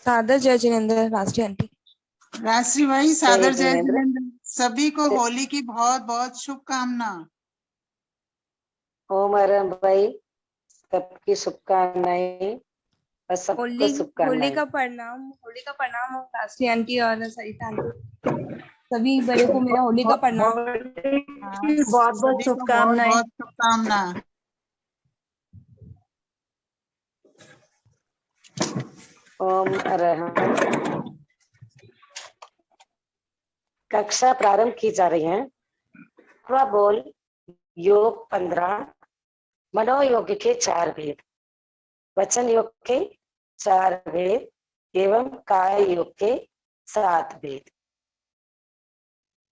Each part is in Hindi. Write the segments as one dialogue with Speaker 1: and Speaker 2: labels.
Speaker 1: सादर जय जिनेन्द्र राष्ट्रीय आंटी।
Speaker 2: राष्ट्रीय भाई
Speaker 3: जय
Speaker 2: सादर जय
Speaker 3: जिनेन्द्र।
Speaker 2: जिनेन्द्र। सभी को होली की बहुत बहुत शुभकामना।
Speaker 3: ओम आराम भाई, सबकी शुभकामनाएं और सबको
Speaker 1: होली होली
Speaker 3: शुभकामनाएं।
Speaker 1: का प्रणाम हो राष्ट्रीय आंटी और सरिता आंटी। सभी बड़े को मेरा होली का प्रणाम।
Speaker 2: हाँ,
Speaker 4: बहुत बहुत
Speaker 2: सभी को बहुत
Speaker 4: शुभकामनाएं।
Speaker 2: बहुत शुभकामना।
Speaker 3: ओम अरहम। कक्षा प्रारंभ की जा रही है। बोल योग 15, मनोयोग के 4 भेद, वचन योग के 4 भेद एवं काय योग के 7 भेद।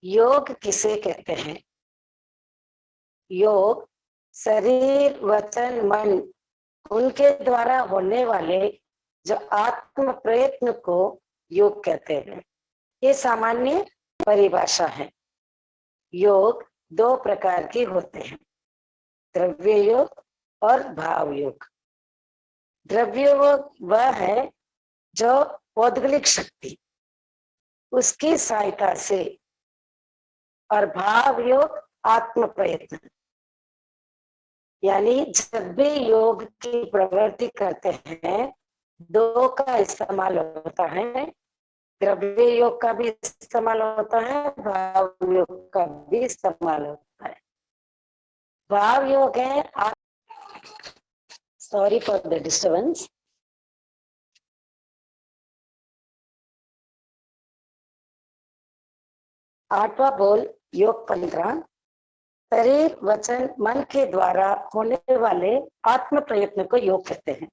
Speaker 3: योग किसे कहते हैं? योग शरीर वचन मन उनके द्वारा होने वाले जो आत्म प्रयत्न को योग कहते हैं। ये सामान्य परिभाषा है। योग 2 प्रकार के होते हैं, द्रव्य योग और भाव योग। द्रव्य योग वह है जो पौद्गलिक शक्ति उसकी सहायता से, और भाव योग आत्म प्रयत्न। यानी जब भी योग की प्रवृत्ति करते हैं 2 का इस्तेमाल होता है, द्रव्य योग का भी इस्तेमाल होता है, भाव योग का भी इस्तेमाल होता है। भाव योग है, सॉरी फॉर द डिस्टर्बेंस। आठवां बोल योग 15, शरीर वचन मन के द्वारा होने वाले आत्म प्रयत्न को योग कहते हैं।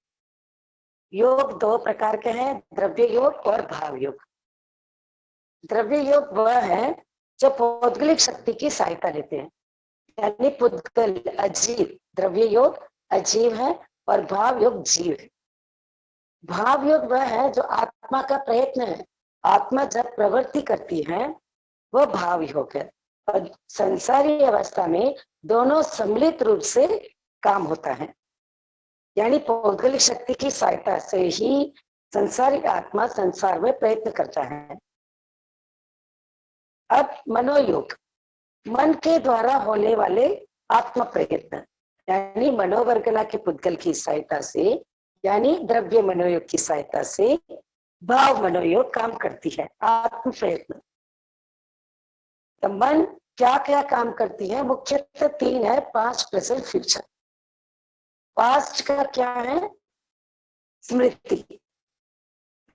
Speaker 3: योग 2 प्रकार के हैं, द्रव्य योग और भाव योग। द्रव्य योग वह है जो पौद्गलिक शक्ति की सहायता लेते हैं, यानी पुद्गल अजीव। द्रव्य योग अजीव है और भाव योग जीव है। भाव योग वह है जो आत्मा का प्रयत्न है। आत्मा जब प्रवृत्ति करती है वह भाव योग है, और संसारी अवस्था में दोनों सम्मिलित रूप से काम होता है। यानी पौद्गलिक शक्ति की सहायता से ही संसारिक आत्मा संसार में प्रयत्न करता है। अब मनोयोग, मन के द्वारा होने वाले आत्म प्रयत्न, यानी मनोवर्गना के पुद्गल की सहायता से, यानी द्रव्य मनोयोग की सहायता से भाव मनोयोग काम करती है। आत्म प्रयत्न तो मन क्या क्या काम करती है? मुख्यतः 3 है, पास्ट प्रेजेंट फ्यूचर। पास्ट का क्या है? स्मृति,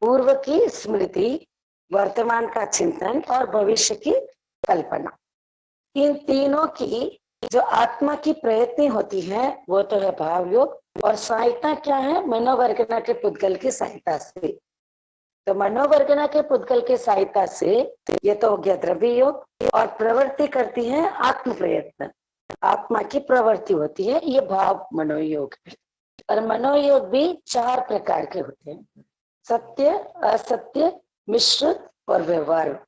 Speaker 3: पूर्व की स्मृति, वर्तमान का चिंतन और भविष्य की कल्पना। इन तीनों की जो आत्मा की प्रयत्न होती है वो तो है भाव योग, और सहायता क्या है? मनोवर्गना के पुद्गल की सहायता से। तो मनोवर्गना के पुद्गल के सहायता से ये तो हो गया द्रव्य योग, और प्रवृत्ति करती है आत्म प्रयत्न, आत्मा की प्रवृत्ति होती है, ये भाव मनोयोग है। और मनोयोग भी 4 प्रकार के होते हैं, सत्य, असत्य, मिश्रित और व्यवहार।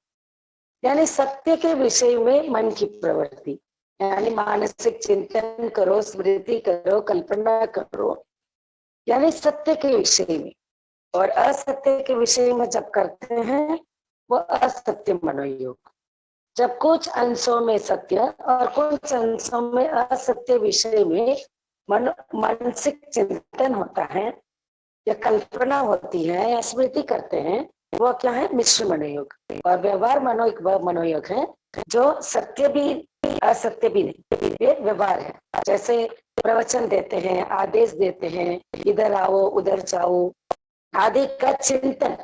Speaker 3: यानी सत्य के विषय में मन की प्रवृत्ति, यानी मानसिक चिंतन करो, स्मृति करो, कल्पना करो, यानी सत्य के विषय में। और असत्य के विषय में जब करते हैं वो असत्य मनोयोग। जब कुछ अंशों में सत्य और कुछ अंशों में असत्य विषय में मानसिक चिंतन होता है या कल्पना होती है या स्मृति करते हैं, वो क्या है? मिश्र मनोयोग। और व्यवहार मनोयोग है जो सत्य भी असत्य भी नहीं, ये व्यवहार है। जैसे प्रवचन देते हैं, आदेश देते हैं, इधर आओ उधर जाओ आदि का चिंतन,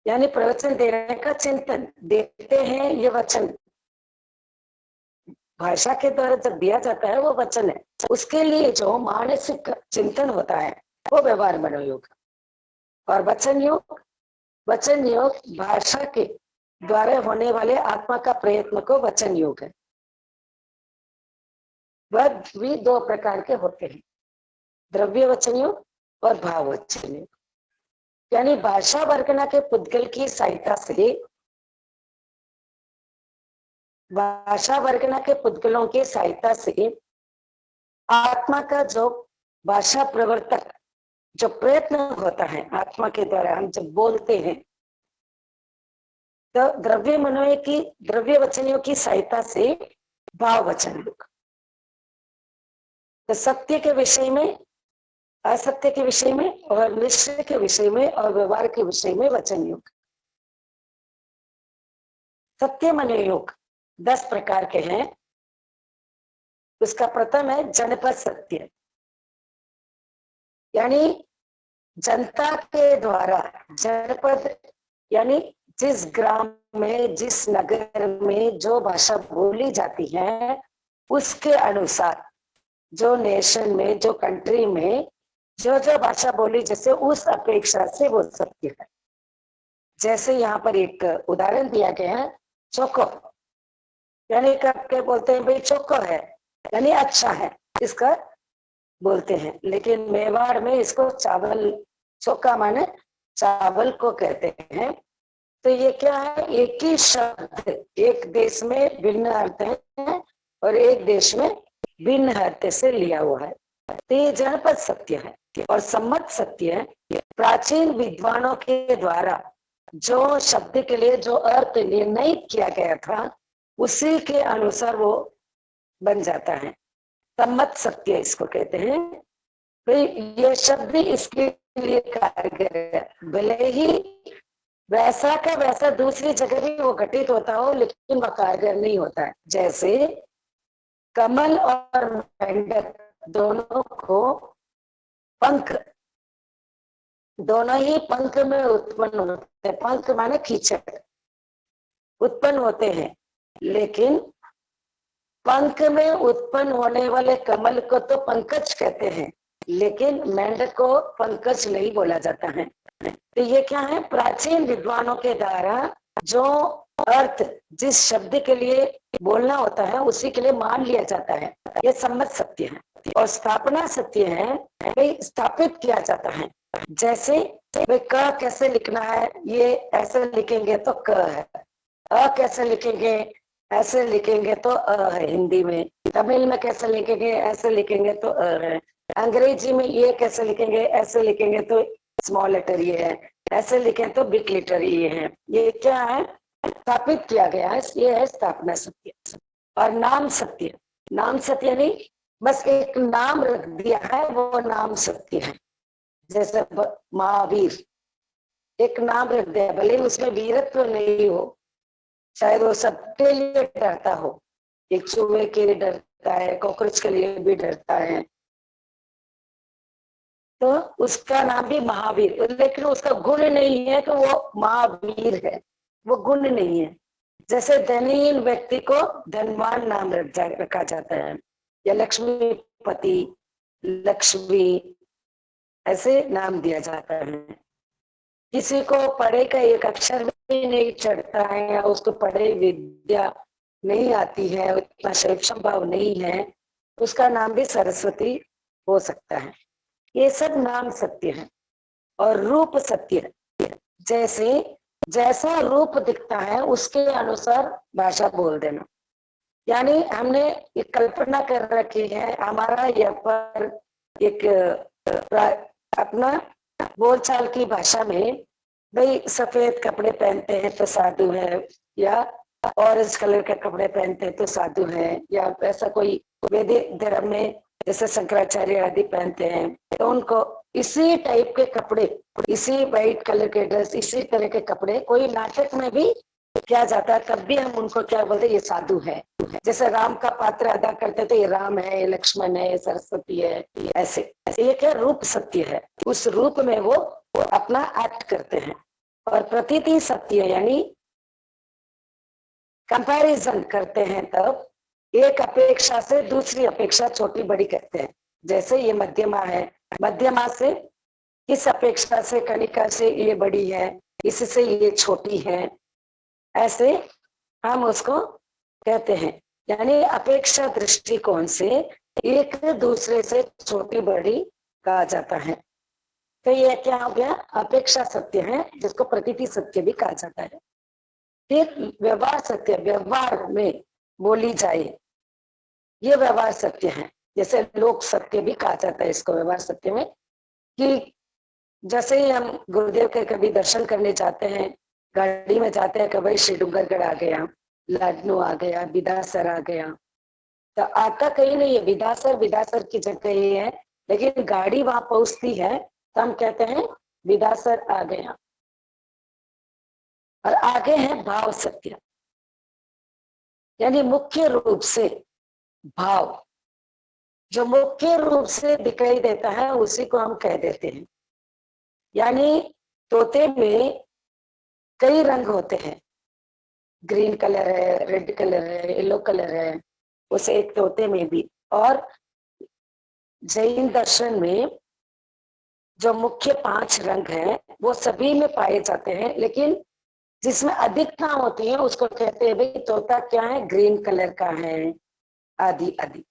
Speaker 3: यानी प्रवचन देने का चिंतन देते हैं, ये वचन भाषा के द्वारा जब दिया जाता है वो वचन है। उसके लिए जो मानसिक चिंतन होता है वो व्यवहार मनोयोग। और वचन योग भाषा के द्वारा होने वाले आत्मा का प्रयत्न को वचन योग है। वह भी 2 प्रकार के होते हैं, द्रव्य वचन योग और भाव वचन योग। यानी भाषा वर्गना के पुद्गल की सहायता से, भाषा वर्गना के पुद्गलों की सहायता से आत्मा का जो भाषा प्रवर्तक जो प्रयत्न होता है आत्मा के द्वारा, हम जब बोलते हैं तो द्रव्य मनोय की द्रव्य वचनियों की सहायता से भाव वचन युग, तो सत्य के विषय में, असत्य के विषय में और निश्चय के विषय में और व्यवहार के विषय में वचन युग। सत्य मनोय योग 10 प्रकार के हैं। उसका प्रथम है जनपद सत्य, यानी जनता के द्वारा, जनपद यानी जिस ग्राम में, जिस नगर में जो भाषा बोली जाती है उसके अनुसार, जो नेशन में, जो कंट्री में जो जो भाषा बोली जैसे उस अपेक्षा से वो सत्य है। जैसे यहाँ पर एक उदाहरण दिया गया है, चोको, यानी कब के बोलते हैं भाई चोको है यानी अच्छा है, इसका बोलते हैं। लेकिन मेवाड़ में इसको चावल, चोका माने चावल को कहते हैं। तो ये क्या है, एक ही शब्द एक देश में भिन्न अर्थ है और एक देश में भिन्न अर्थ से लिया हुआ है, तो ये जनपद सत्य है। और सम्मत सत्य है, प्राचीन विद्वानों के द्वारा जो शब्द के लिए जो अर्थ निर्णय किया गया था उसी के अनुसार वो बन जाता है, सम्मत सत्य इसको कहते हैं। तो ये शब्द इसके लिए कारगर है, भले ही वैसा का वैसा दूसरी जगह भी वो घटित होता हो लेकिन वह कारगर नहीं होता है। जैसे कमल और मेंढक दोनों को पंख, दोनों ही पंख में उत्पन्न होते हैं, पंख माने कीचड़ उत्पन्न होते हैं, लेकिन पंख में उत्पन्न होने वाले कमल को तो पंकज कहते हैं, लेकिन मेंढक को पंकज नहीं बोला जाता है। तो ये क्या है, प्राचीन विद्वानों के द्वारा जो अर्थ जिस शब्द के लिए बोलना होता है उसी के लिए मान लिया जाता है, ये सम्मत सत्य है। और स्थापना सत्य है, भाई स्थापित किया जाता है। जैसे भाई क कैसे लिखना है, ये ऐसे लिखेंगे तो क है, अ कैसे लिखेंगे, ऐसे लिखेंगे तो अ है। हिंदी में, तमिल में कैसे लिखेंगे, ऐसे लिखेंगे तो अ है। अंग्रेजी में ये कैसे लिखेंगे, ऐसे लिखेंगे तो स्मॉल लेटर ये है, ऐसे लिखें तो बिग लेटर ये है। ये क्या है, स्थापित किया गया है, ये है स्थापना सत्य। और नाम सत्य, नाम सत्य नहीं, बस एक नाम रख दिया है वो नाम सत्य है। जैसे महावीर, एक नाम रख दिया, भले उसमें वीरत्व नहीं हो, शायद वो सबके लिए डरता हो, एक चूहे के लिए डरता है, कॉकरोच के लिए भी डरता है, तो उसका नाम भी महावीर, लेकिन उसका गुण नहीं है तो वो महावीर है, वो गुण नहीं है। जैसे धनहीन व्यक्ति को धनवान नाम रखा जाता है, या लक्ष्मीपति, लक्ष्मी, ऐसे नाम दिया जाता है। किसी को पढ़े का एक अक्षर भी नहीं चढ़ता है, या उसको पढ़े विद्या नहीं आती है, उतना शिक्षण भाव नहीं है, उसका नाम भी सरस्वती हो सकता है। ये सब नाम सत्य है। और रूप सत्य है, जैसे जैसा रूप दिखता है उसके अनुसार भाषा बोल देना। यानी हमने एक कल्पना कर रखी है, हमारा यहाँ पर एक अपना बोलचाल की भाषा में, भाई सफेद कपड़े पहनते हैं तो साधु है, या ऑरेंज कलर के कपड़े पहनते हैं तो साधु है, या ऐसा कोई वैदिक धर्म में जैसे शंकराचार्य आदि पहनते हैं तो उनको इसी टाइप के कपड़े, इसी वाइट कलर के ड्रेस, इसी तरह के कपड़े कोई नाटक में भी किया जाता है, तब भी हम उनको क्या बोलते हैं, ये साधु है। जैसे राम का पात्र अदा करते तो ये राम है, ये लक्ष्मण है, ये सरस्वती है, ऐसे। ये क्या रूप सत्य है, उस रूप में वो अपना एक्ट करते हैं। और प्रतीति सत्य यानी कंपैरिजन करते हैं, तब एक अपेक्षा से दूसरी अपेक्षा छोटी बड़ी कहते हैं। जैसे ये मध्यमा है, मध्यमा से इस अपेक्षा से, कणिका से ये बड़ी है, इससे ये छोटी है, ऐसे हम उसको कहते हैं। यानी अपेक्षा दृष्टिकोण से एक दूसरे से छोटी बड़ी कहा जाता है। तो ये क्या हो गया, अपेक्षा सत्य है, जिसको प्रतीति सत्य भी कहा जाता है। फिर व्यवहार सत्य, व्यवहार में बोली जाए, ये व्यवहार सत्य है। जैसे लोक सत्य भी कहा जाता है इसको, व्यवहार सत्य में, कि जैसे ही हम गुरुदेव के कभी दर्शन करने जाते हैं, गाड़ी में जाते हैं, कभी श्री डूंगरगढ़ आ गया, लाडनू आ गया, बिदासर आ गया, तो आता कहीं नहीं है, विदासर की जगह ही है, लेकिन गाड़ी वहां पहुंचती है तो हम कहते हैं विदासर आ गया। और आगे है भाव सत्य, यानी मुख्य रूप से भाव, जो मुख्य रूप से दिखाई देता है उसी को हम कह देते हैं। यानी तोते में कई रंग होते हैं, ग्रीन कलर है, रेड कलर है, येलो कलर है, उस एक तोते में भी। और जैन दर्शन में जो मुख्य 5 रंग हैं वो सभी में पाए जाते हैं, लेकिन जिसमें अधिकता होती है उसको कहते हैं भाई तोता क्या है, ग्रीन कलर का है, आदि आदि।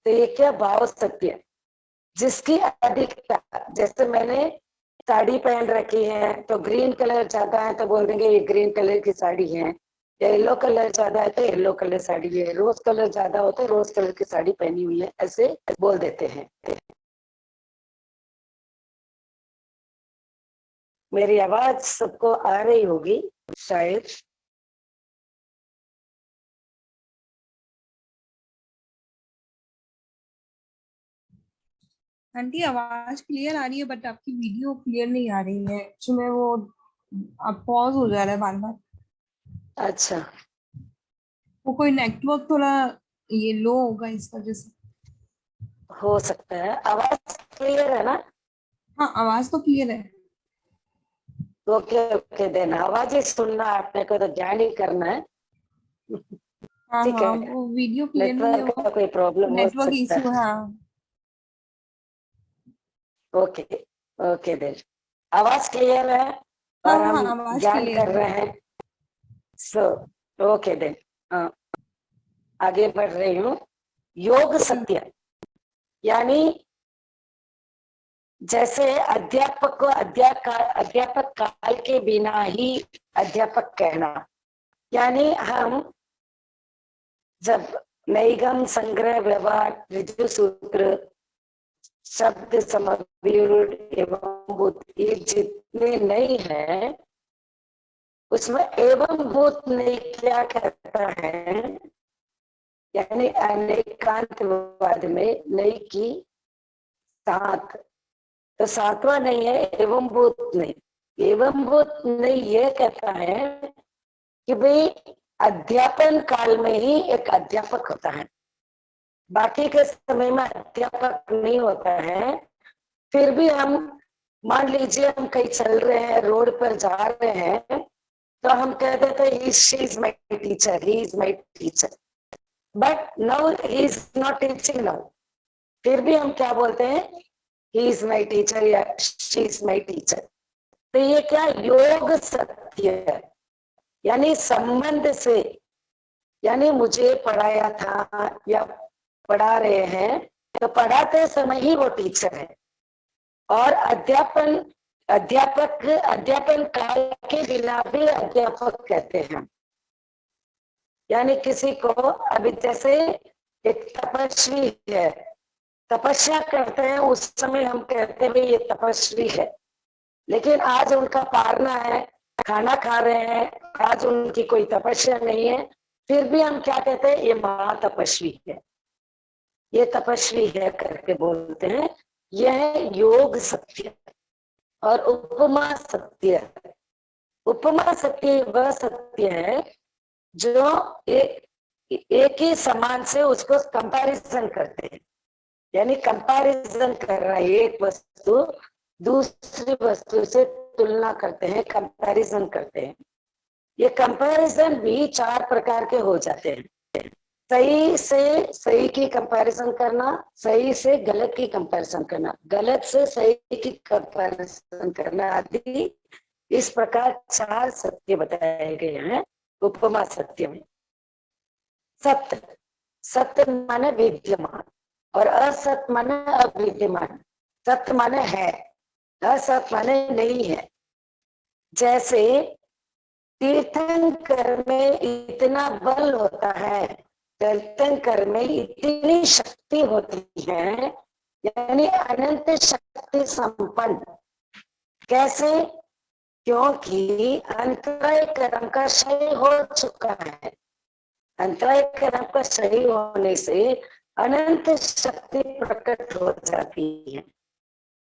Speaker 3: तो ये क्या भाव सत्य, जिसकी अधिकता, जैसे मैंने साड़ी पहन रखी है तो ग्रीन कलर ज्यादा है तो बोल देंगे ये ग्रीन कलर की साड़ी है, या येलो कलर ज्यादा है तो येलो कलर साड़ी है, रोज कलर ज्यादा हो तो रोज कलर की साड़ी पहनी हुई है, ऐसे बोल देते हैं। मेरी आवाज सबको आ रही होगी शायद।
Speaker 1: आंटी आवाज क्लियर आ रही है, बट आपकी वीडियो क्लियर नहीं आ रही है, उसमें वो अब पॉज हो जा रहा है बार बार।
Speaker 3: अच्छा,
Speaker 1: वो कोई नेटवर्क थोड़ा ये लो होगा इस वजह से।
Speaker 3: हो सकता है। आवाज क्लियर है ना?
Speaker 1: हाँ आवाज तो क्लियर है।
Speaker 3: ओके ओके, देना आवाज ही सुनना, आपने को तो ज्ञान ही करना है।
Speaker 1: हाँ
Speaker 3: ठीक
Speaker 1: हाँ,
Speaker 3: है,
Speaker 1: वो वीडियो क्लियर नहीं है,
Speaker 3: नेटवर्क
Speaker 1: वो
Speaker 3: का कोई प्रॉब्लम हो
Speaker 1: नेटवर्क
Speaker 3: सकता
Speaker 1: इशू।
Speaker 3: है।
Speaker 1: हाँ
Speaker 3: ओके ओके, देन आवाज क्लियर है
Speaker 1: हाँ
Speaker 3: और
Speaker 1: हाँ,
Speaker 3: हम
Speaker 1: आवाज
Speaker 3: ज्ञान
Speaker 1: क्लियर
Speaker 3: कर
Speaker 1: है।
Speaker 3: रहे हैं। सो ओके देन, आगे बढ़ रही हूँ। योग सत्य, यानी जैसे अध्यापक को अध्यापक काल के बिना ही अध्यापक कहना, यानी हम जब नैगम संग्रह व्यवहार ऋजु सूत्र शब्द समव्यूढ़ एवं भूत, ये जितने नहीं है उसमें एवं भूत नहीं क्या कहता है, यानी अनेकांतवाद में नहीं की 7, तो 7वां नहीं है एवं भूत नहीं। एवं भूत नहीं ये कहता है कि भाई अध्यापन काल में ही एक अध्यापक होता है, बाकी के समय में अध्यापक नहीं होता है। फिर भी हम मान लीजिए हम कहीं चल रहे हैं, रोड पर जा रहे हैं, तो हम कह देते हैं she is my teacher, he is my teacher, but now he is not teaching now, फिर भी हम क्या बोलते हैं, ही इज माई टीचर या शी इज माई टीचर। तो ये क्या योग सत्य है, यानी संबंध से, यानी मुझे पढ़ाया था या पढ़ा रहे हैं तो पढ़ाते समय ही वो टीचर है। और अध्यापन काल के बिना भी अध्यापक कहते हैं। यानी किसी को, अभी जैसे एक तपस्वी है, तपस्या करते हैं, उस समय हम कहते हैं ये तपस्वी है, लेकिन आज उनका पारना है, खाना खा रहे हैं, आज उनकी कोई तपस्या नहीं है, फिर भी हम क्या कहते हैं, ये महातपस्वी है, ये तपस्वी है करके बोलते हैं। यह योग सत्य। और उपमा सत्य, उपमा सत्य वह सत्य है जो एक ही समान से उसको कंपैरिजन करते हैं, यानी कंपैरिजन कर रहा है, एक वस्तु दूसरी वस्तु से तुलना करते हैं, कंपैरिजन करते हैं। ये कंपैरिजन भी 4 प्रकार के हो जाते हैं। सही से सही की कंपैरिजन करना, सही से गलत की कंपैरिजन करना, गलत से सही की कंपैरिजन करना आदि, इस प्रकार 4 सत्य बताए गए हैं उपमा सत्य में। सत्य, सत्य माने विद्यमान और असत्य माने अविद्यमान। सत्य माने है, असत्य माने नहीं है। जैसे तीर्थंकर में इतना बल होता है तीर्थंकर में इतनी शक्ति होती है, यानी अनंत शक्ति संपन्न। कैसे? क्योंकि अंतराय कर्म का क्षय हो चुका है। अंतराय कर्म का क्षय होने से अनंत शक्ति प्रकट हो जाती है।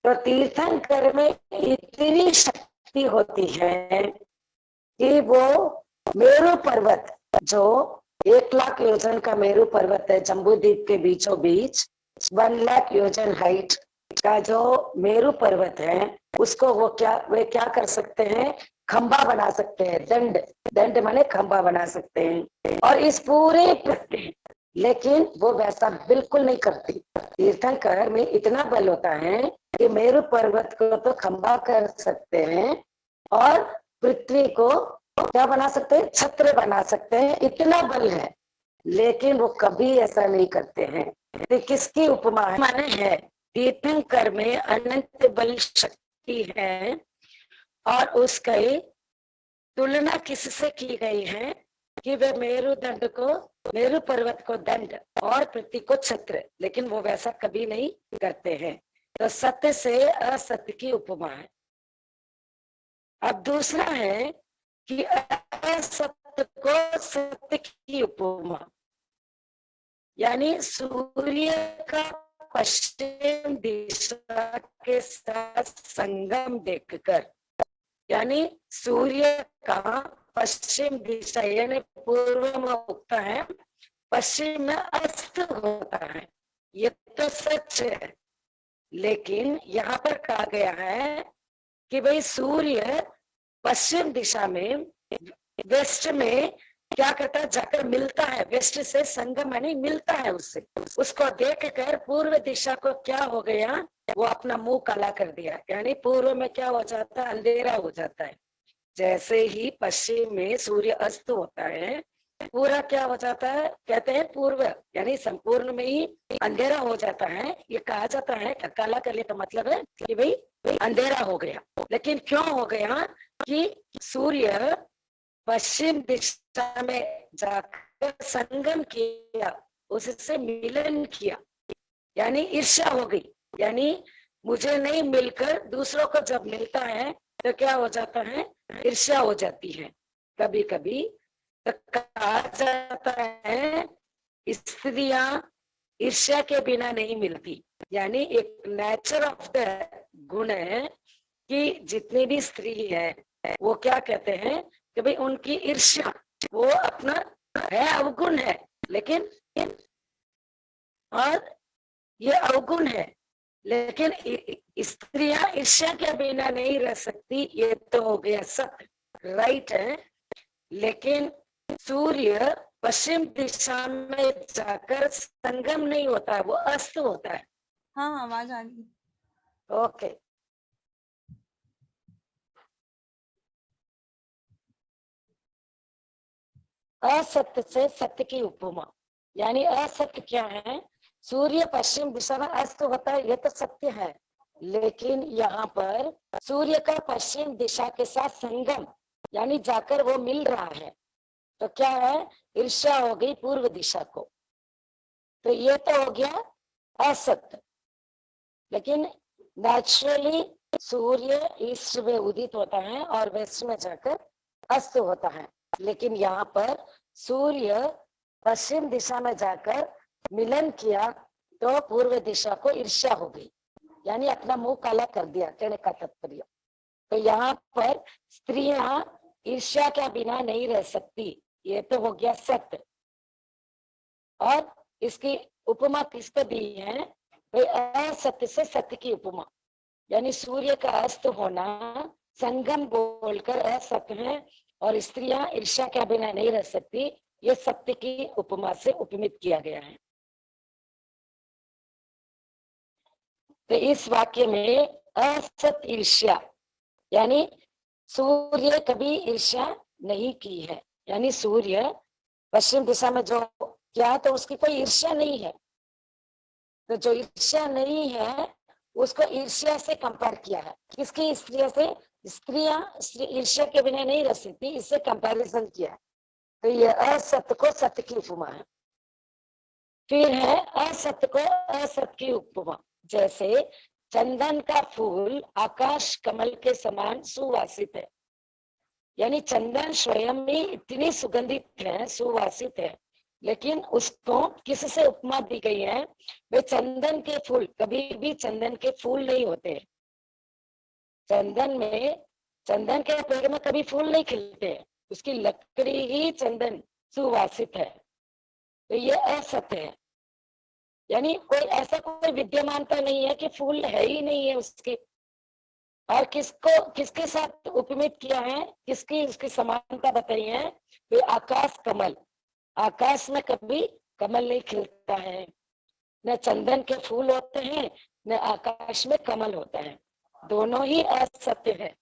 Speaker 3: तो तीर्थंकर में इतनी शक्ति होती है कि वो मेरू पर्वत, जो 1,00,000 योजन का मेरू पर्वत है जम्बू द्वीप के बीचों बीच, 1,00,000 योजन हाइट का जो मेरू पर्वत है, उसको वे क्या कर सकते हैं? खंबा बना सकते हैं। दंड माने खंबा बना सकते हैं। और इस पूरे पृथ्वी, लेकिन वो वैसा बिल्कुल नहीं करती। तीर्थंकर में इतना बल होता है कि मेरू पर्वत को तो खंबा कर सकते हैं और पृथ्वी को क्या बना सकते हैं? छत्र बना सकते हैं। इतना बल है, लेकिन वो कभी ऐसा नहीं करते हैं। तो किसकी उपमा है? माने है तीर्थंकर में अनंत बल शक्ति है, और उसकी तुलना किससे की गई है कि वे मेरू पर्वत को दंड और पृथ्वी को छत्र, लेकिन वो वैसा कभी नहीं करते हैं। तो सत्य से असत्य की उपमा है। अब दूसरा है कि असत्य को सत्य की उपमा, यानी सूर्य का पश्चिम दिशा के साथ संगम देखकर, यानी सूर्य का पश्चिम दिशा यानी पूर्व में उगता है, पश्चिम में अस्त होता है। ये तो सच है, लेकिन यहाँ पर कहा गया है कि भाई सूर्य पश्चिम दिशा में वेस्ट में क्या करता है? जाकर मिलता है, वेस्ट से संगम यानी मिलता है उससे। उसको देखकर पूर्व दिशा को क्या हो गया? वो अपना मुंह काला कर दिया, यानी पूर्व में क्या हो जाता है? अंधेरा हो जाता है। जैसे ही पश्चिम में सूर्य अस्त होता है, पूरा क्या हो जाता है? कहते हैं पूर्व यानी संपूर्ण में ही अंधेरा हो जाता है। ये कहा जाता है काला कर लिया, तो मतलब है कि भाई अंधेरा हो गया। लेकिन क्यों हो गया? कि सूर्य पश्चिम दिशा में जाकर संगम किया, उससे मिलन किया, यानी ईर्ष्या हो गई। यानी मुझे नहीं मिलकर दूसरों को जब मिलता है तो क्या हो जाता है? ईर्ष्या हो जाती है। कभी कभी तो कहा जाता है स्त्रियां ईर्ष्या के बिना नहीं मिलती, यानी एक नेचर ऑफ द गुण है कि जितनी भी स्त्री है वो क्या कहते हैं कि भाई उनकी ईर्ष्या वो अपना है, अवगुण है, लेकिन और ये अवगुण है, लेकिन स्त्रियां ईर्ष्या के बिना नहीं रह सकती। ये तो हो गया सत्य, राइट है। लेकिन सूर्य पश्चिम दिशा में जाकर संगम नहीं होता है, वो अस्त होता है।
Speaker 1: हाँ आवाज आ रही है।
Speaker 3: ओके, असत्य से सत्य की उपमा, यानी असत्य क्या है? सूर्य पश्चिम दिशा में अस्त होता है, ये तो सत्य है, लेकिन यहाँ पर सूर्य का पश्चिम दिशा के साथ संगम यानी जाकर वो मिल रहा है, तो क्या है? ईर्ष्या हो गई पूर्व दिशा को। तो ये तो हो गया असत्य। लेकिन नेचुरली सूर्य ईस्ट में उदित होता है और वेस्ट में जाकर अस्त होता है, लेकिन यहाँ पर सूर्य पश्चिम दिशा में जाकर मिलन किया तो पूर्व दिशा को ईर्ष्या हो गई, यानी अपना मुंह काला कर दिया, कहने का तात्पर्य। तो यहाँ पर स्त्रियां ईर्ष्या के बिना नहीं रह सकती, ये तो हो गया सत्य। और इसकी उपमा किसको दी है? भाई असत्य से सत्य की उपमा, यानी सूर्य का अस्त होना संगम बोलकर असत्य है, और स्त्रियां ईर्ष्या के बिना नहीं रह सकती, ये सत्य की उपमा से उपमित किया गया है। तो इस वाक्य में असत ईर्ष्या यानी सूर्य कभी ईर्ष्या नहीं की है, यानी सूर्य पश्चिम दिशा में जो क्या तो उसकी कोई ईर्ष्या नहीं है। तो जो ईर्ष्या नहीं है उसको ईर्ष्या से कंपेयर किया है। किसकी? स्त्रियों से। स्त्रियां ईर्ष्या के बिना नहीं रह सकती, इससे कंपैरिजन किया है। तो ये असत्य को सत्य की उपमा है। फिर है असत्य को असत्य की उपमा, जैसे चंदन का फूल आकाश कमल के समान सुवासित है, यानी चंदन स्वयं ही इतनी सुगंधित है, सुवासित है, लेकिन उसको किससे उपमा दी गई है? वे चंदन के फूल कभी भी चंदन के फूल नहीं होते। चंदन के पेड़ में कभी फूल नहीं खिलते, उसकी लकड़ी ही चंदन सुवासित है। तो ये असत्य है, यानी कोई ऐसा कोई विद्यमानता नहीं है कि फूल है ही नहीं है उसके। और किसके साथ उपमित किया है, किसकी उसकी समानता बताई है? वे आकाश कमल, आकाश में कभी कमल नहीं खिलता है, न चंदन के फूल होते हैं, न आकाश में कमल होता है, दोनों ही असत्य है।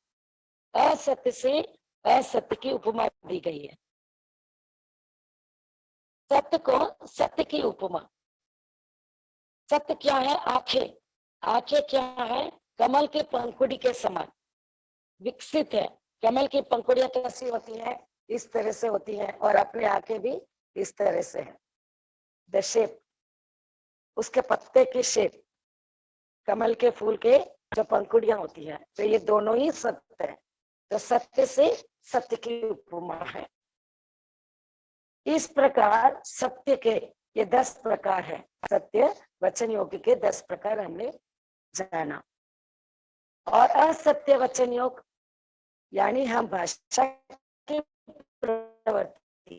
Speaker 3: असत्य से असत्य की उपमा दी गई है। सत्य को सत्य की उपमा, सत्य क्या है? आंखें, आंखें क्या है? कमल के पंखुड़ी के समान विकसित है। कमल की पंखुड़ियां कैसी होती है? इस तरह से होती है, और अपने आंखें भी इस तरह से है। द शेप, उसके पत्ते की शेप, कमल के फूल के जो पंखुड़ियां होती है, तो ये दोनों ही सत्य है। तो सत्य से सत्य की उपमा है। इस प्रकार सत्य के ये 10 प्रकार है। सत्य वचन योग के 10 प्रकार हमने जाना। और असत्य वचन योग यानी हम भाषा की प्रवृत्ति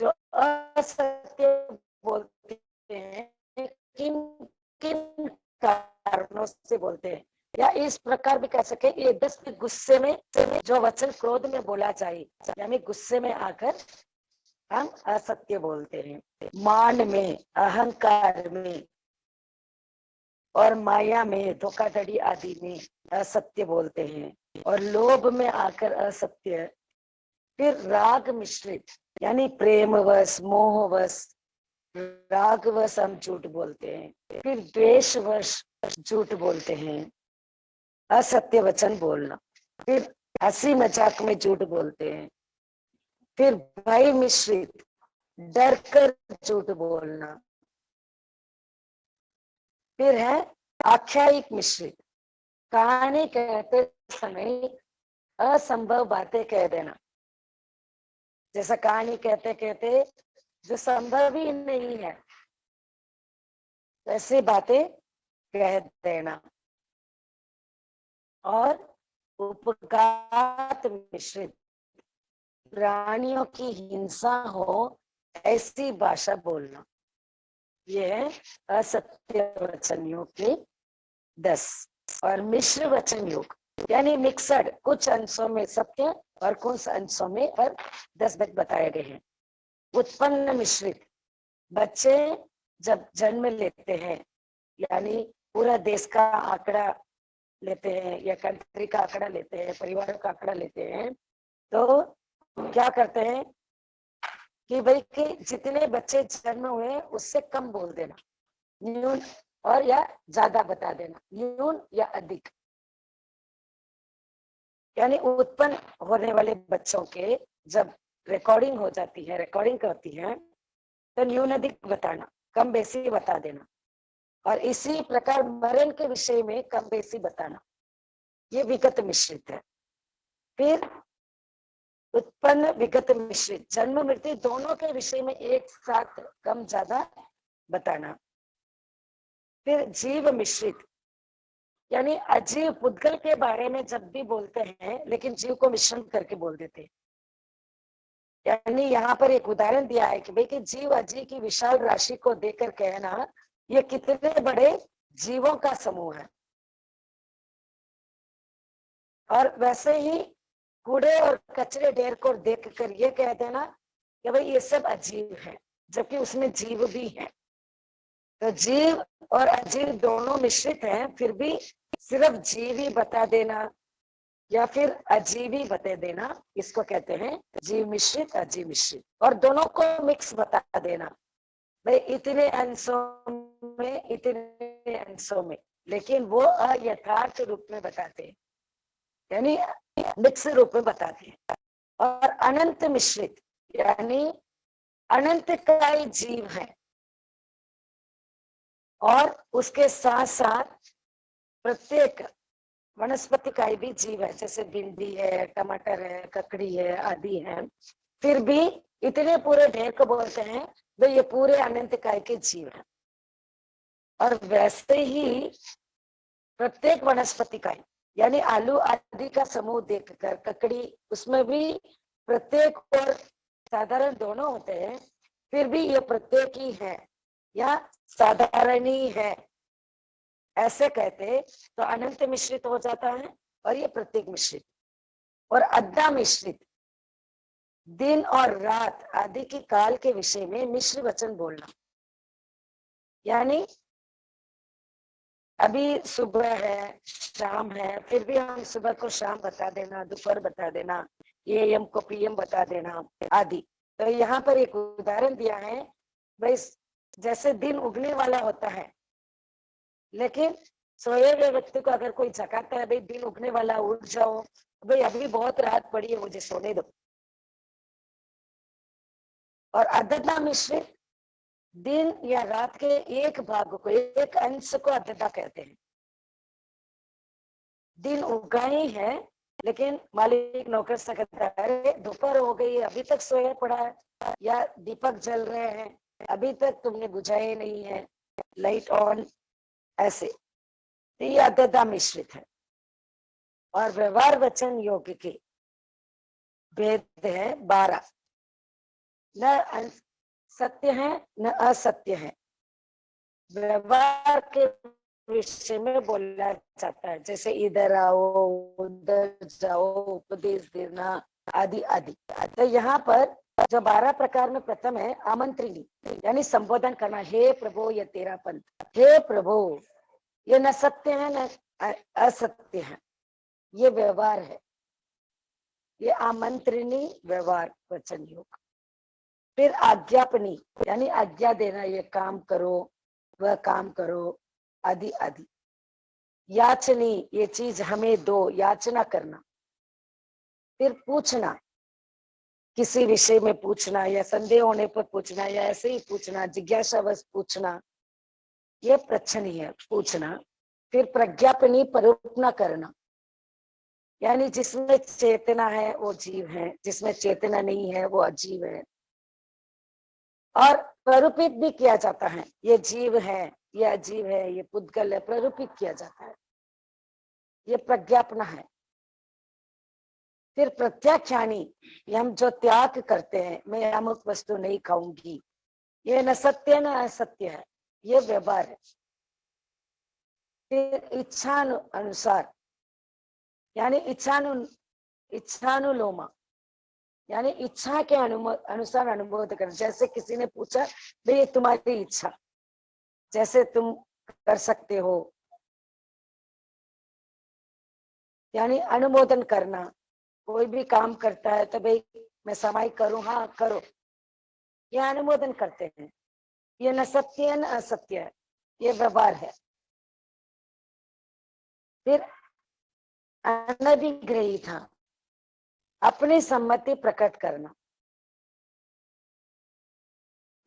Speaker 3: जो असत्य बोलते हैं, किन किन कारणों से बोलते हैं, या इस प्रकार भी कह सके ये 10 गुस्से में जो वचन क्रोध में बोला जाए, यानी गुस्से में आकर हम असत्य बोलते हैं। मान में, अहंकार में और माया में, धोखाधड़ी आदि में असत्य बोलते हैं, और लोभ में आकर असत्य। फिर राग मिश्रित यानी प्रेमवश, मोहवश, रागवश हम झूठ बोलते हैं। फिर द्वेषवश झूठ बोलते हैं, असत्य वचन बोलना। फिर हंसी मजाक में झूठ बोलते हैं। फिर भय मिश्रित, डर कर झूठ बोलना। फिर है आख्यायिक मिश्रित, कहानी कहते समय असंभव बातें कह देना, जैसा कहानी कहते कहते जो संभव ही नहीं है ऐसी बातें कह देना। और उपघात मिश्रित, प्राणियों की हिंसा हो ऐसी भाषा बोलना। ये है असत्य वचन योग के 10। और मिश्र वचन योग यानी मिक्सड, कुछ अंशों में सत्य और कुछ अंशों में पर 10 बताए गए हैं। उत्पन्न मिश्रित, बच्चे जब जन्म लेते हैं, यानी पूरा देश का आंकड़ा लेते हैं या कंट्री का आंकड़ा लेते हैं, परिवार का आंकड़ा लेते हैं, तो क्या करते हैं कि भाई कि जितने बच्चे जन्म हुए उससे कम बोल देना, न्यून और या ज्यादा बता देना, न्यून या अधिक। यानी उत्पन्न होने वाले बच्चों के जब रिकॉर्डिंग हो जाती है, रिकॉर्डिंग करती है, तो न्यून अधिक बताना, कम बेसी बता देना। और इसी प्रकार मरण के विषय में कम बेसी बताना, ये विगत मिश्रित है। फिर उत्पन्न विगत मिश्रित, जन्म मृत्यु दोनों के विषय में एक साथ कम ज्यादा बताना। फिर जीव मिश्रित, यानी अजीव पुद्गल के बारे में जब भी बोलते हैं लेकिन जीव को मिश्रण करके बोल देते हैं। यानी यहाँ पर एक उदाहरण दिया है कि भाई कि जीव अजीव की विशाल राशि को देकर कहना ये कितने बड़े जीवों का समूह है। और वैसे ही कूड़े और कचरे ढेर को देखकर ये कह देना कि भाई ये सब अजीव है, जबकि उसमें जीव भी है। तो जीव और अजीव दोनों मिश्रित हैं, फिर भी सिर्फ जीव ही बता देना या फिर अजीब ही बता देना, इसको कहते हैं जीव मिश्रित, अजीव मिश्रित। और दोनों को मिक्स बता देना, भाई इतने अंशों में, इतने अंशों में, लेकिन वो अयथार्थ रूप में बताते हैं, यानी मिक्स रूप में बताते हैं। और अनंत मिश्रित, यानी अनंतकाय जीव है और उसके साथ साथ प्रत्येक वनस्पति का भी जीव है, जैसे भिंडी है, टमाटर है, ककड़ी है आदि है। फिर भी इतने पूरे ढेर को बोलते हैं वे ये पूरे अनंत काय के जीव है। और वैसे ही प्रत्येक वनस्पति का यानी आलू आदि का समूह देखकर ककड़ी, उसमें भी प्रत्येक और साधारण दोनों होते हैं, फिर भी ये प्रत्येक ही है या साधारण ही है ऐसे कहते तो अनंत मिश्रित हो जाता है और ये प्रत्येक मिश्रित और अद्धा मिश्रित। दिन और रात आदि के काल के विषय में मिश्र वचन बोलना, यानी अभी सुबह है, शाम है, फिर भी हम सुबह को शाम बता देना, दोपहर बता देना, एएम को पीएम बता देना आदि। तो यहाँ पर एक उदाहरण दिया है भाई, जैसे दिन उगने वाला होता है, लेकिन सोए हुए व्यक्ति को अगर कोई जगाता है भाई दिन उगने वाला, उठ जाओ, भाई अभी बहुत रात पड़ी है मुझे सोने दो। और अददा मिश्रित दिन या रात के एक भाग को, एक अंश को अददा कहते हैं। दिन उगा ही है लेकिन मालिक नौकर से कहता है दोपहर हो गई अभी तक सोया पड़ा है, या दीपक जल रहे हैं अभी तक तुमने बुझाए नहीं है, लाइट ऑन, ऐसे। तो ये अददा मिश्रित है। और व्यवहार वचन योग के भेद है 12, न सत्य है न असत्य है। व्यवहार के विषय में बोला जाता है, जैसे इधर आओ उधर जाओ, उपदेश देना आदि आदि। तो यहाँ पर जो 12 प्रकार में प्रथम है आमंत्रिणी, यानी संबोधन करना, हे प्रभु ये तेरा पंथ, हे प्रभु, ये न सत्य है न असत्य है, ये व्यवहार है, ये आमंत्रिणी व्यवहार वचन योग। फिर आज्ञापनी यानी आज्ञा देना, ये काम करो वह काम करो आदि आदि। याचनी, ये चीज हमें दो, याचना करना। फिर पूछना, किसी विषय में पूछना या संदेह होने पर पूछना या ऐसे ही पूछना, जिज्ञासावश पूछना, ये प्रश्न है पूछना। फिर प्रज्ञापनी, परोपना करना, यानी जिसमें चेतना है वो जीव है, जिसमें चेतना नहीं है वो अजीव है। और प्ररूपित भी किया जाता है, ये जीव है, ये अजीव है, ये पुद्गल है, प्ररूपित किया जाता है, ये प्रज्ञापना है। फिर प्रत्याख्यानी, ये हम जो त्याग करते हैं, मैं अमुक वस्तु नहीं खाऊंगी, ये न सत्य न असत्य है, ये व्यवहार है। फिर इच्छा अनुसार यानी इच्छानुलोमा, यानी इच्छा के अनुसार अनुमोद करना। जैसे किसी ने पूछा भाई तुम्हारी इच्छा, जैसे तुम कर सकते हो, यानी अनुमोदन करना। कोई भी काम करता है तो भाई मैं समाई करूं, हाँ करो, ये अनुमोदन करते हैं। ये न सत्य है न असत्य है, ये व्यवहार है। फिर अनभिग्रही था, अपनी सम्मति प्रकट करना।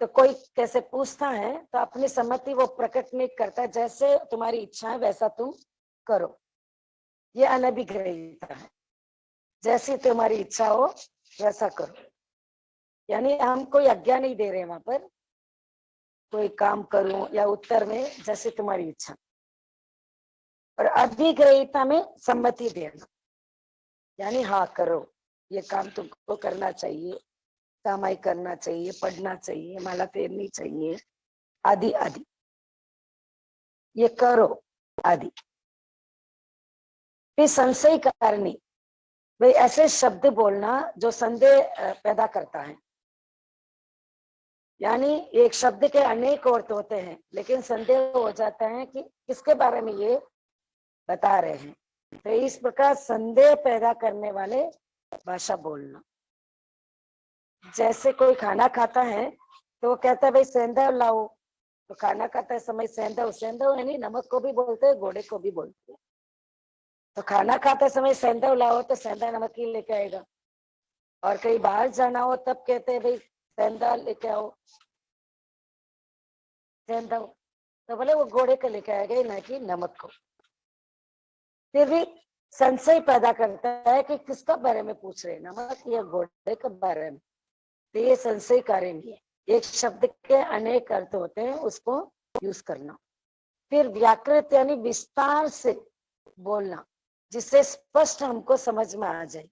Speaker 3: तो कोई कैसे पूछता है तो अपनी सम्मति वो प्रकट नहीं करता, जैसे तुम्हारी इच्छा है वैसा तुम करो, ये अनभिग्रहीता है। जैसी तुम्हारी इच्छा हो वैसा करो, यानी हम कोई आज्ञा नहीं दे रहे वहां पर, कोई काम करूं या उत्तर में जैसे तुम्हारी इच्छा। और अभिग्रहीता में सम्मति देना, यानी हाँ करो, ये काम तुमको करना चाहिए, कमाई करना चाहिए, पढ़ना चाहिए, माला फेरनी चाहिए आदि आदि, ये करो आदि। फिर संशय करनी, भाई ऐसे शब्द बोलना जो संदेह पैदा करता है, यानी एक शब्द के अनेक अर्थ होते हैं लेकिन संदेह हो जाता है कि किसके बारे में ये बता रहे हैं। तो इस प्रकार संदेह पैदा करने वाले भाषा बोलना। जैसे कोई खाना खाता है तो वो कहता है भाई सेंधा लाओ, तो खाना खाता समय सेंधा, सेंधा यानी नमक को भी बोलते हैं, घोड़े को भी बोलते हैं। तो खाना खाते समय सेंधा लाओ तो सेंधा नमक ही लेके आएगा। और कहीं बाहर जाना हो तब कहते हैं भाई सेंधा लेके आओ, सेंधा, तो बोले वो घोड़े को लेके आएगा ना कि नमक को। फिर भी संशय पैदा करता है कि किसका बारे में पूछ रहे हैं, नमक या घोड़े के बारे में। तो ये संशय करेंगे, एक शब्द के अनेक अर्थ होते हैं, उसको यूज करना। फिर व्याकृत यानी विस्तार से बोलना, जिससे स्पष्ट हमको समझ में आ जाए।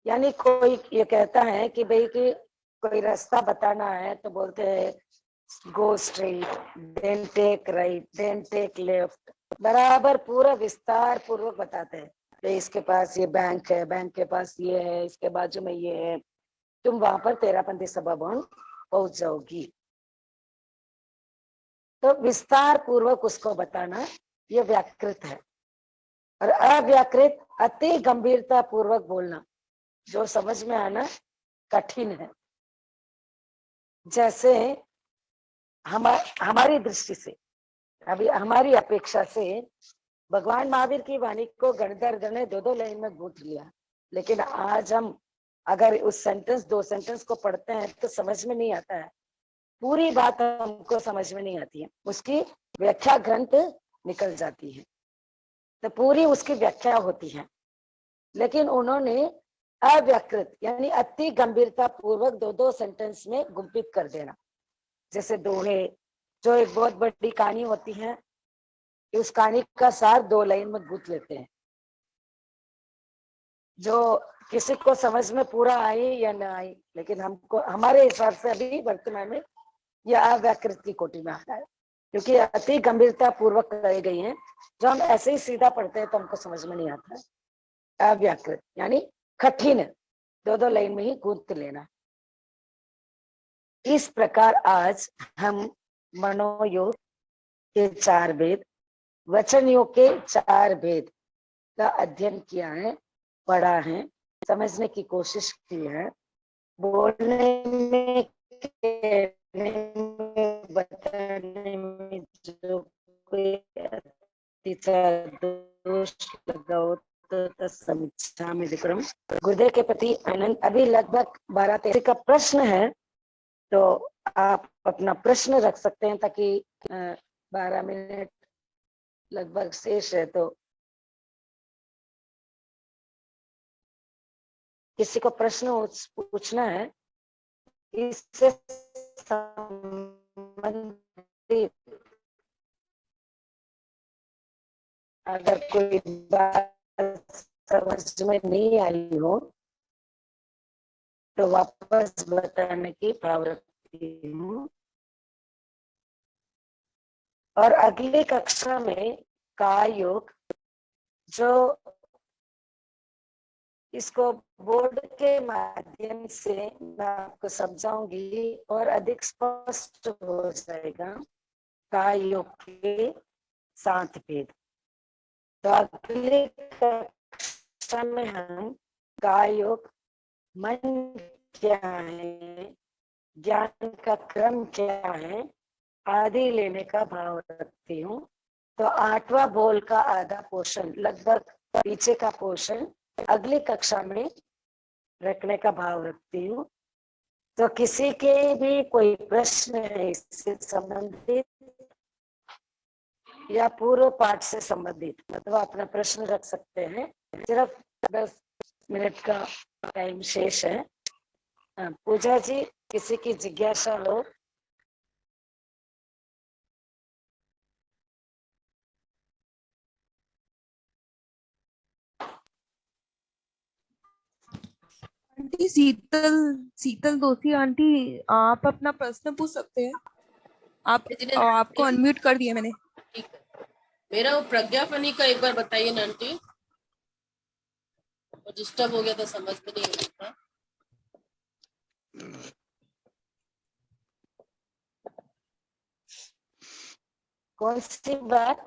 Speaker 3: यानी कोई ये कहता है कि भाई कि कोई रास्ता बताना है तो बोलते हैं go straight, then take right, then take left, बराबर पूरा विस्तार पूर्वक बताते हैं। तो इसके पास ये बैंक है, बैंक के पास ये है, इसके बाजू में ये है, तुम वहां पर तेरापंथी सभा भवन पहुंच जाओगी। तो विस्तार पूर्वक उसको बताना ये व्याकृत है। और अव्याकृत अति गंभीरता पूर्वक बोलना, जो समझ में आना कठिन है। जैसे हमारी दृष्टि से, अभी हमारी अपेक्षा से भगवान महावीर की वाणी को गणधर ने 2-2 लाइन में गूंथ लिया, लेकिन आज हम अगर उस सेंटेंस 2 सेंटेंस को पढ़ते हैं तो समझ में नहीं आता है, पूरी बात हमको समझ में नहीं आती है, उसकी व्याख्या ग्रंथ निकल जाती है, तो पूरी उसकी व्याख्या होती है। लेकिन उन्होंने अव्याकृत यानी अति गंभीरता पूर्वक 2-2 सेंटेंस में गुंपित कर देना। जैसे दोहे, जो एक बहुत बड़ी कहानी होती है, उस कहानी का सार 2 लाइन में गूंथ लेते हैं, जो किसी को समझ में पूरा आई या ना आई, लेकिन हमको हमारे हिसाब से अभी वर्तमान में यह अव्याकृत की कोटि में आता है, क्योंकि अति गंभीरता पूर्वक कही गई है, जो हम ऐसे ही सीधा पढ़ते हैं तो हमको समझ में नहीं आता है। अव्याकृत यानी कठिन, 2-2 लाइन में ही गूंथ लेना। इस प्रकार आज हम मनोयोग के 4 भेद, वचन योग के 4 भेद का अध्ययन किया है, पढ़ा है, समझने की कोशिश की है। बोलने में, कहने में, बताने में जो कोई दोष लगाओ तो समीक्षा में विक्रम। गुरुदेव के प्रति आनंद। अभी लगभग 12-13 का प्रश्न है, तो आप अपना प्रश्न रख सकते हैं, ताकि 12 मिनट लगभग शेष है, तो किसी को प्रश्न पूछना है इससे संबंधित, अगर कोई बात समझ में नहीं आई हो तो वापस बताने की भाव रखती हूँ। और अगली कक्षा में काय योग, जो इसको बोर्ड के माध्यम से मैं आपको समझाऊंगी और अधिक स्पष्ट हो जाएगा, काय योग के 7 भेद। तो अगली कक्षा में हम काय योग, मन क्या है, ज्ञान का क्रम क्या है, आदि लेने का भाव रखती हूँ। तो 8वां बोल का आधा पोर्शन, लगभग पीछे का पोर्शन अगली कक्षा में रखने का भाव रखती हूँ। तो किसी के भी कोई प्रश्न है इससे संबंधित या पूर्व पाठ से संबंधित, मतलब अपना प्रश्न रख सकते हैं। सिर्फ 10 मिनट का टाइम शेष है। पूजा जी, किसी की जिज्ञासा हो?
Speaker 1: आंटी शीतल दोषी आंटी, आप अपना प्रश्न पूछ सकते हैं। आपको अनम्यूट कर दिया मैंने।
Speaker 4: ठीक है, मेरा वो प्रज्ञापनी का एक बार बताइए ना आंटी, वो डिस्टर्ब हो गया तो समझ में नहीं आता।
Speaker 3: कौन सी बात?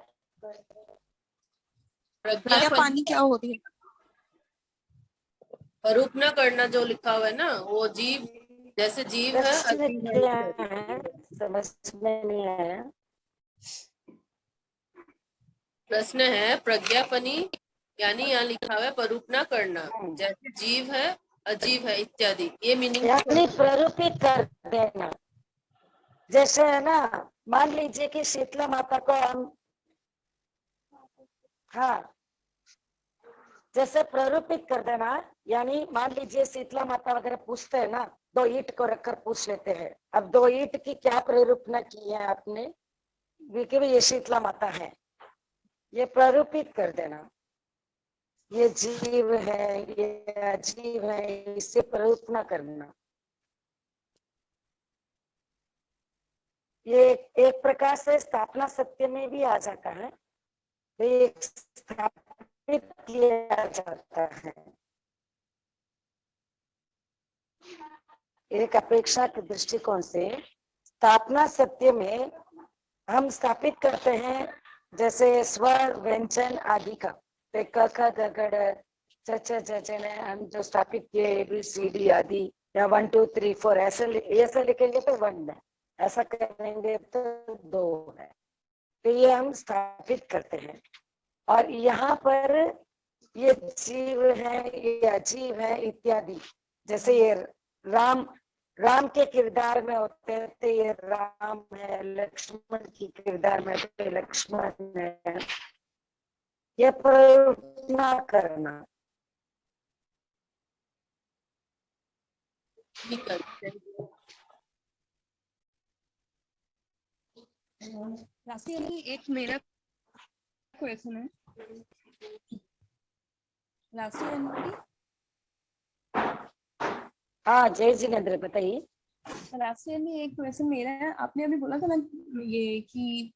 Speaker 1: प्रज्ञापानी क्या होती है?
Speaker 4: स्वरूप न करना जो लिखा हुआ है ना, वो जीव, जैसे जीव है,
Speaker 3: समझ में नहीं आया।
Speaker 4: प्रश्न है प्रज्ञापनी यानी यहाँ लिखा हुआ है परूप न करना, जैसे जीव है अजीब है इत्यादि, ये मीनिंग।
Speaker 3: यानी प्ररूपित कर देना। जैसे है ना, मान लीजिए कि शीतला माता को हम, हाँ, जैसे प्ररूपित कर देना, यानी मान लीजिए शीतला माता वगैरह पूछते हैं ना, 2 ईंट को रखकर पूछ लेते हैं, अब 2 ईंट की क्या प्ररूपना की है आपने, कि ये शीतला माता है, ये प्ररूपित कर देना। ये जीव है, ये अजीब है, इससे प्ररूपना करना। ये एक प्रकार से स्थापना सत्य में भी आ जाता है, तो ये स्थापित किया जाता है। एक अपेक्षा के दृष्टिकोण से स्थापना सत्य में हम स्थापित करते हैं, जैसे स्वर व्यंजन आदि का, क ख ग घ च छ ज झ न, हम जो स्थापित किए ABCD आदि, या 1 2 3 4 ऐसे लिखेंगे तो 1 है, ऐसा करेंगे तो 2 है, तो ये हम स्थापित करते हैं। और यहाँ पर ये जीव है, ये अजीब है इत्यादि, जैसे ये राम के किरदार में होते थे, ये राम है, लक्ष्मण की किरदार में तो लक्ष्मण है, ये प्ररूपना करना।
Speaker 4: भी करते हैं।
Speaker 1: राशि अली, एक मेरा क्वेश्चन है। राशि अली,
Speaker 3: हाँ जय जिनेन्द्र बताइए।
Speaker 1: राशि अली, एक क्वेश्चन मेरा है। आपने अभी बोला था ना ये कि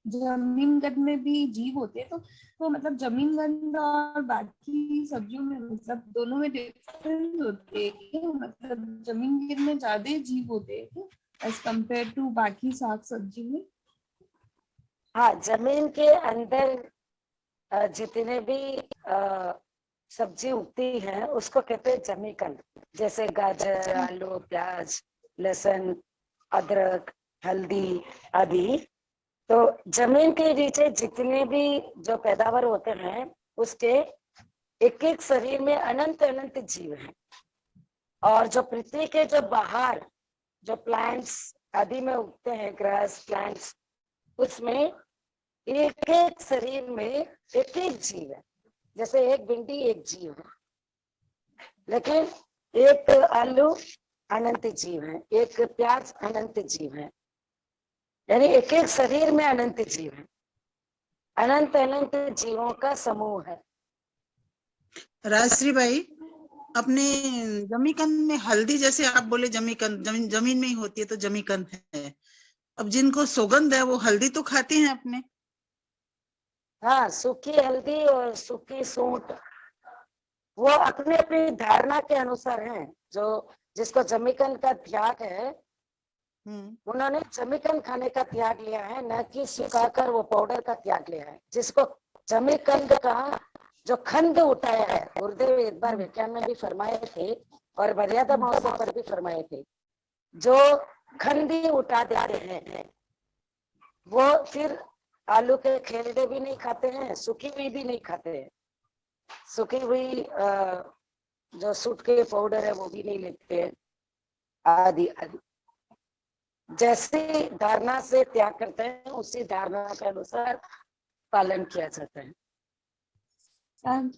Speaker 1: जमीनगंध में भी जीव होते हैं, तो मतलब जमीनगंध और बाकी सब्जियों में मतलब दोनों में डिफरेंस होते हैं क्या? मतलब जमीनगंध में ज्यादा जीव होते हैं क्या एज कम्पेयर टू बाकी साग सब्जी में?
Speaker 3: हाँ, जमीन के अंदर जितने भी सब्जी उगती है उसको कहते हैं जमीकंद, जैसे गाजर, आलू, प्याज, लहसुन, अदरक, हल्दी आदि। तो जमीन के नीचे जितने भी जो पैदावार होते हैं उसके एक एक शरीर में अनंत अनंत जीव हैं। और जो पृथ्वी के जो बाहर जो प्लांट्स आदि में उगते हैं, ग्रास प्लांट्स, उसमें एक एक शरीर में एक एक जीव है। जैसे एक भिंडी एक जीव है, लेकिन एक आलू अनंत जीव है, एक प्याज अनंत जीव है, यानी एक एक शरीर में अनंत जीव है, अनंत अनंत जीवों का समूह है।
Speaker 2: राजश्री भाई, अपने जमीकंद में हल्दी, जैसे आप बोले जमीकंद जमीन में ही होती है तो जमीकंद है, अब जिनको सुगंध है वो हल्दी तो खाते हैं अपने।
Speaker 3: हाँ, सूखी हल्दी और सूखी सूंठ वो अपने अपनी धारणा के अनुसार है। जो जिसको जमीकंद का त्याग है, उन्होंने जमीकंद खाने का त्याग लिया है, न कि सुखाकर वो पाउडर का त्याग लिया है। जिसको जमीकंद का जो खंड उठाया है, गुरुदेव एक बार व्याख्यान में भी फरमाए थे और मर्यादा महोत्सव पर भी फरमाए थे, जो खंडी उठा देते हैं वो फिर आलू के खेलड़े भी नहीं खाते हैं, सूखी हुई भी नहीं खाते हैं, सूखी हुई जो सूट के पाउडर है वो भी नहीं लेते हैं, आदि आदि। जैसे धारणा से त्याग करते हैं उसी धारणा के अनुसार पालन किया जाता है।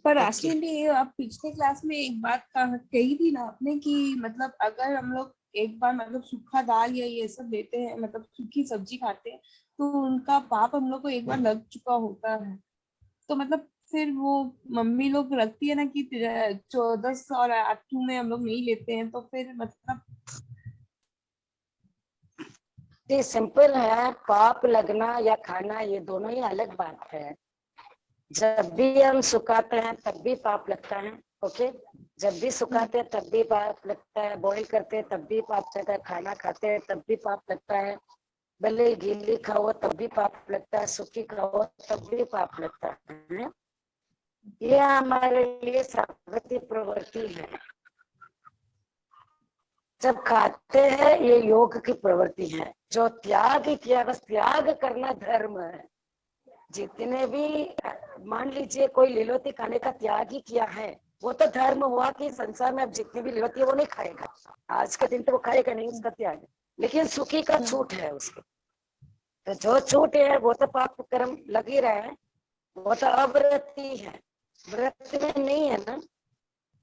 Speaker 1: पर राशि, आप पिछले क्लास में एक बात कही थी ना आपने कि मतलब अगर हम लोग एक बार मतलब सूखा दाल या ये सब लेते हैं, मतलब सूखी सब्जी खाते हैं, तो उनका पाप हम लोग को एक बार लग चुका होता है। तो मतलब फिर वो मम्मी लोग रखती है ना कि 14 और 8 में हम लोग नहीं लेते हैं, तो फिर मतलब
Speaker 3: ये सिंपल है, पाप लगना या खाना ये दोनों ही अलग बात है। जब भी हम सुखाते हैं तब भी पाप लगता है, ओके। जब भी सुखाते हैं तब भी पाप लगता है, बॉईल करते हैं तब भी पाप लगता है, खाना खाते हैं तब भी पाप लगता है, भले गीली खाओ तब भी पाप लगता है, सूखी खाओ तब भी पाप लगता है। ये हमारे लिए सावधि प्रवृत्ति है। जब खाते हैं ये योग की प्रवृत्ति है, जो त्याग किया, बस त्याग करना धर्म है। जितने भी मान लीजिए कोई लीलोती खाने का त्याग ही किया है वो तो धर्म हुआ कि संसार में अब जितनी भी होती है वो नहीं खाएगा, आज के दिन तो वो खाएगा नहीं, उसका त्याग है। लेकिन सुखी का छूट है उसको, तो जो छूट है वो तो पाप कर्म लग ही रहा है, वो तो अव्रती है, व्रत में नहीं है ना।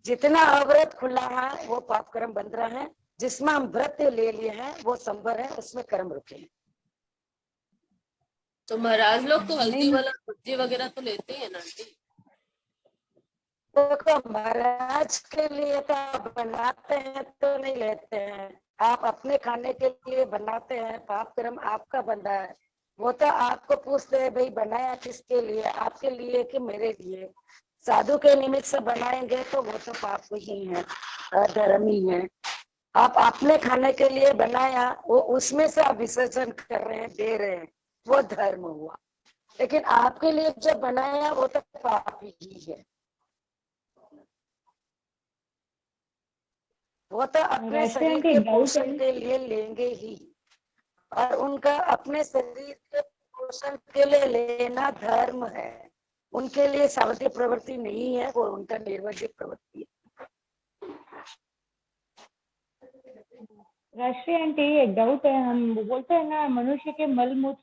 Speaker 3: जितना अव्रत खुला है वो पाप कर्म बन रहा है, जिसमें हम व्रत ले लिए हैं वो संभर है, उसमें कर्म रुके हैं।
Speaker 4: तो महाराज लोग तो हल्दी वाला सब्जी वगैरह तो लेते हैं ना आंटी?
Speaker 3: देखो महाराज के लिए तो आप बनाते हैं तो नहीं लेते हैं, आप अपने खाने के लिए बनाते हैं, पाप कर्म आपका बन रहा है, वो तो आपको पूछते हैं भाई बनाया किसके लिए, आपके लिए कि मेरे लिए। साधु के निमित्त से बनाएंगे तो वो तो पाप ही है, अधर्म ही है। आप अपने खाने के लिए बनाया, वो उसमें से आप विसर्जन कर रहे हैं, दे रहे हैं, वो धर्म हुआ। लेकिन आपके लिए जो बनाया वो तो पाप ही है, वो तो अपने शरीर के पोषण के लिए लेंगे ही, और उनका अपने शरीर के पोषण के लिए लेना धर्म है, उनके लिए सावधी प्रवृत्ति नहीं है, वो उनका निर्वाधिक प्रवृत्ति है।
Speaker 5: राष्ट्रीय आंटी एक डाउट है, हम बोलते हैं ना मनुष्य के मल मूत्र,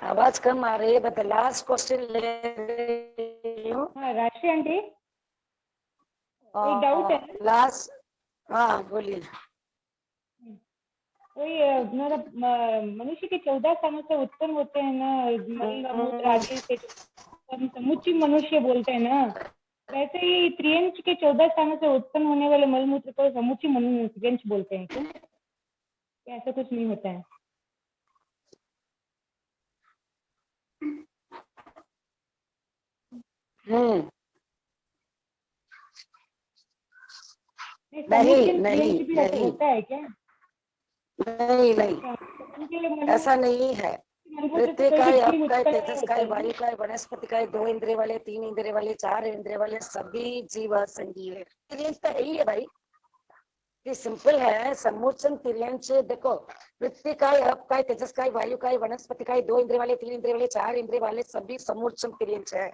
Speaker 3: आवाज कम आ रही है, बट लास्ट क्वेश्चन ले रही हूँ।
Speaker 5: हाँ राष्ट्रीय आंटी एक डाउट है
Speaker 3: लास्ट, हाँ बोलिए।
Speaker 5: वही मतलब मनुष्य के 14 स्थानों से उत्पन्न होते हैं ना मल मूत्र आदि से, हम समुच्चय मनुष्य बोलते हैं ना, वैसे ही त्रियंच के 14 स्थानों से उत्पन्न होने वाले मल मूत्र को समुच्चय त्रियंच बोलते हैं क्या? ऐसा कुछ नहीं होता है?
Speaker 3: नहीं
Speaker 5: होता है क्या?
Speaker 3: नहीं, ऐसा नहीं है। पृथ्वी का, आपका, तेजस का, वायु का, वनस्पति का, 2 इंद्रिय वाले, 3 इंद्रिय वाले, 4 इंद्रिय वाले सभी जीव असंगी है, तो यही है भाई, ये सिंपल है। समुच्चय तिर्यंच देखो, पृथ्वी का, आपका, तेजस का, वायु का, वनस्पति का, 2 इंद्रिय वाले, 3 इंद्रिय वाले, 4 इंद्रिय वाले सभी समुच्चय तिर्यंच है,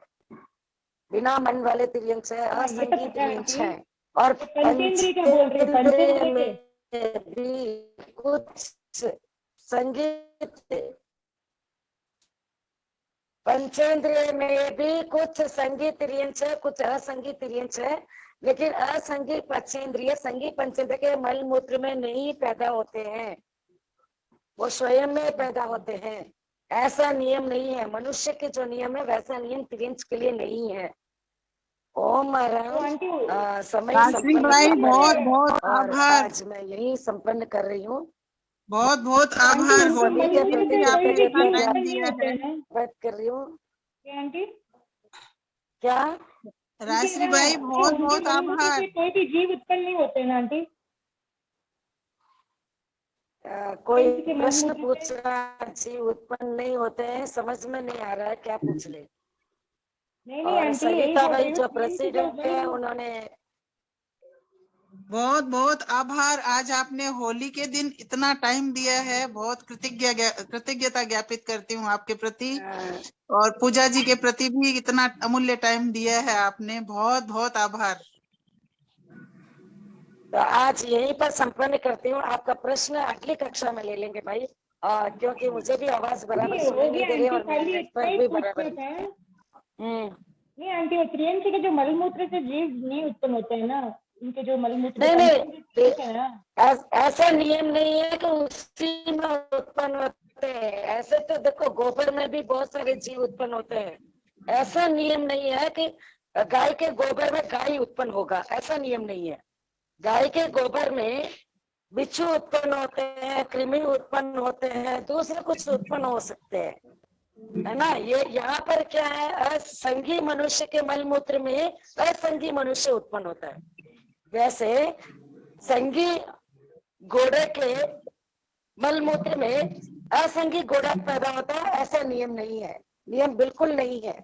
Speaker 3: बिना मन वाले तिर्यंच है, असंगी तिर्यंच है। और पंचेंद्रिय में भी कुछ संगीत, पंचेंद्रिय में भी कुछ संगीत तिर्यंच है, कुछ असंगीत तिर्यंच है, लेकिन असंगी पंचेंद्रिय संगी पंचेंद्रिय के मल मूत्र में नहीं पैदा होते हैं, वो स्वयं में पैदा होते हैं। ऐसा नियम नहीं है, मनुष्य के जो नियम है वैसा नियम तिर्यंच के लिए नहीं है। ओम समय
Speaker 2: भाई बहुत बहुत आभार,
Speaker 3: आज मैं यही संपन्न कर रही हूँ।
Speaker 2: बहुत बहुत आभार होली के प्रति आपने इतना टाइम दिया है।
Speaker 3: बात कर रही हूँ क्या
Speaker 2: राजश्री भाई, बहुत बहुत आभार।
Speaker 5: कोई भी जीव उत्पन्न नहीं होते ना आंटी?
Speaker 3: कोई प्रश्न पूछ रहा, जीव उत्पन्न नहीं होते हैं, समझ में नहीं आ रहा है क्या पूछ रहे।
Speaker 5: नहीं
Speaker 3: सरिता भाई जो प्रेसिडेंट है उन्होंने,
Speaker 2: बहुत बहुत आभार, आज आपने होली के दिन इतना टाइम दिया है, बहुत कृतज्ञता ज्ञापित करती हूँ आपके प्रति, और पूजा जी के प्रति भी इतना अमूल्य टाइम दिया है आपने, बहुत बहुत आभार।
Speaker 3: तो आज यहीं पर संपन्न करती हूँ। आपका प्रश्न अगली कक्षा में ले लेंगे भाई, क्योंकि मुझे भी आवाज बराबर सुनाई नहीं दे रही और मेरा नेटवर्क भी बराबर
Speaker 5: नहीं आंटी, वो त्रियंच के जो मलमूत्र से जीव नहीं उत्पन्न होते हैं ना, उनके जो मलमूत्र
Speaker 3: नहीं, ऐसा नियम नहीं है कि उसी में उत्पन्न होते हैं। ऐसे तो देखो गोबर में भी बहुत सारे जीव उत्पन्न होते हैं, ऐसा नियम नहीं है कि गाय के गोबर में गाय उत्पन्न होगा, ऐसा नियम नहीं है। गाय के गोबर में बिच्छू उत्पन्न होते हैं, कृमि उत्पन्न होते हैं, दूसरे कुछ उत्पन्न हो सकते हैं, है ना। ये यहाँ पर क्या है, असंगी मनुष्य के मलमूत्र में असंगी मनुष्य उत्पन्न होता है। वैसे संगी घोड़े के मलमूत्र में असंगी घोड़ा पैदा होता है, ऐसा नियम नहीं है, नियम बिल्कुल नहीं है।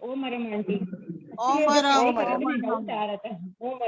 Speaker 5: ओम आंटी,
Speaker 2: ओम
Speaker 5: डाउट आ रहा था, ओम